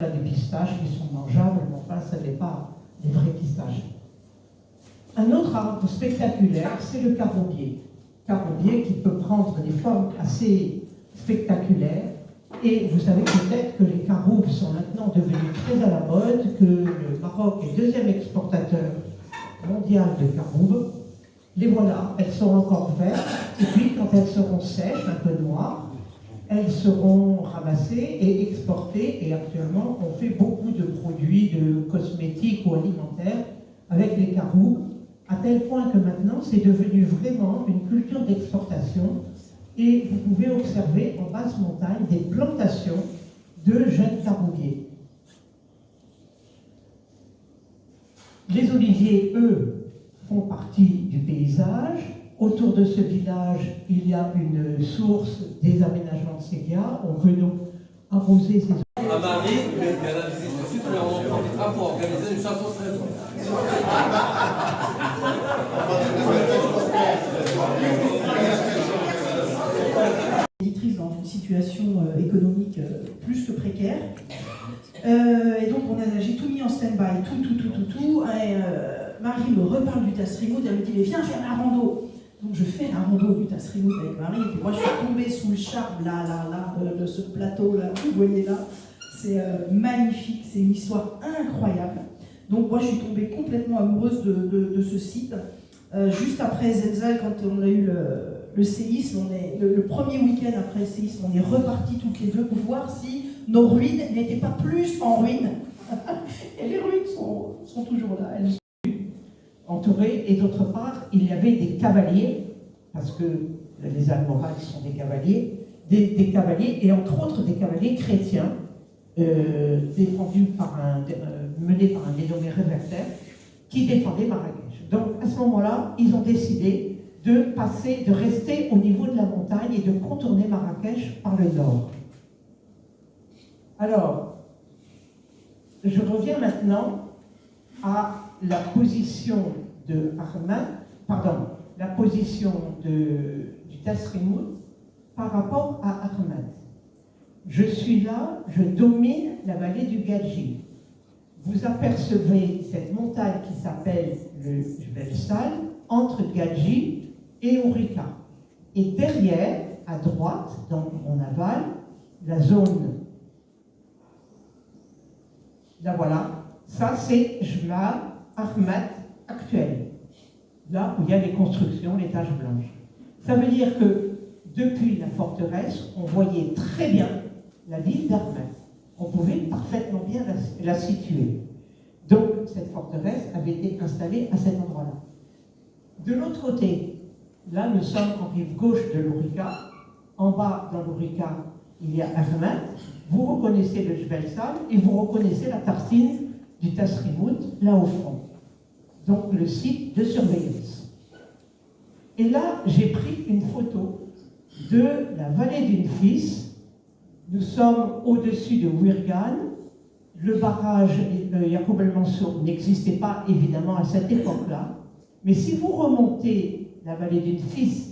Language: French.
Il y a des pistaches qui sont mangeables, mais enfin, ce n'est pas des vrais pistaches. Un autre arbre spectaculaire, c'est le caroubier. Caroubier qui peut prendre des formes assez spectaculaires. Et vous savez peut-être que les caroubes sont maintenant devenus très à la mode, que le Maroc est deuxième exportateur mondial de caroubes. Les voilà, elles sont encore vertes, et puis quand elles seront sèches, un peu noires, elles seront ramassées et exportées. Et actuellement, on fait beaucoup de produits de cosmétiques ou alimentaires avec les caroubes, à tel point que maintenant, c'est devenu vraiment une culture d'exportation. Et vous pouvez observer en basse montagne des plantations de jeunes caroubiers. Les oliviers, eux, font partie du paysage. Autour de ce village, il y a une source des aménagements de séquia. On peut donc arroser ces... À Marie, il y a la visite du site, mais on en profitera pour organiser une chanson très drôle. Dans une situation économique plus que précaire. Et donc j'ai tout mis en stand-by, tout. Et Marie me reparle du Tasrimout, elle me dit mais viens faire la rando. Donc je fais la rando du Tasrimout avec Marie, et puis moi je suis tombée sous le charme là, de ce plateau là, que vous voyez là. C'est magnifique, c'est une histoire incroyable. Donc moi je suis tombée complètement amoureuse de ce site. Juste après Zenzal, quand on a eu le séisme, le premier week-end après le séisme, on est repartis toutes les deux pour voir si nos ruines n'étaient pas plus en ruine. Et les ruines sont toujours là. Elles sont entourées. Et d'autre part, il y avait des cavaliers, parce que les Almoravides sont des cavaliers, des cavaliers, et entre autres des cavaliers chrétiens, menés par un dénommé réfractaire, qui défendait Marrakech. Donc à ce moment-là, ils ont décidé de rester au niveau de la montagne et de contourner Marrakech par le nord. Alors, je reviens maintenant à la position de la position du Tasrimout par rapport à Ahmed. Je suis là, je domine la vallée du Gadji. Vous apercevez cette montagne qui s'appelle le Jebel Sal, entre Gadji et Ourika. Et derrière, à droite, donc en aval, la zone, là voilà, ça c'est Jebel Ahmed actuel, là où il y a les constructions, les taches blanches. Ça veut dire que depuis la forteresse, on voyait très bien la ville d'Ahmed. On pouvait parfaitement bien la situer. Donc cette forteresse avait été installée à cet endroit-là. De l'autre côté, là nous sommes en rive gauche de l'Ourika. En bas dans l'Ourika, il y a Ahmed. Vous reconnaissez le Jebel Sal et vous reconnaissez la tartine du Tasrimout là au fond. Donc le site de surveillance. Et là, j'ai pris une photo de la vallée d'une Fils. Nous sommes au-dessus de Ouirgan. Le barrage Yacoub el-Mansour n'existait pas évidemment à cette époque-là. Mais si vous remontez la vallée d'une Fils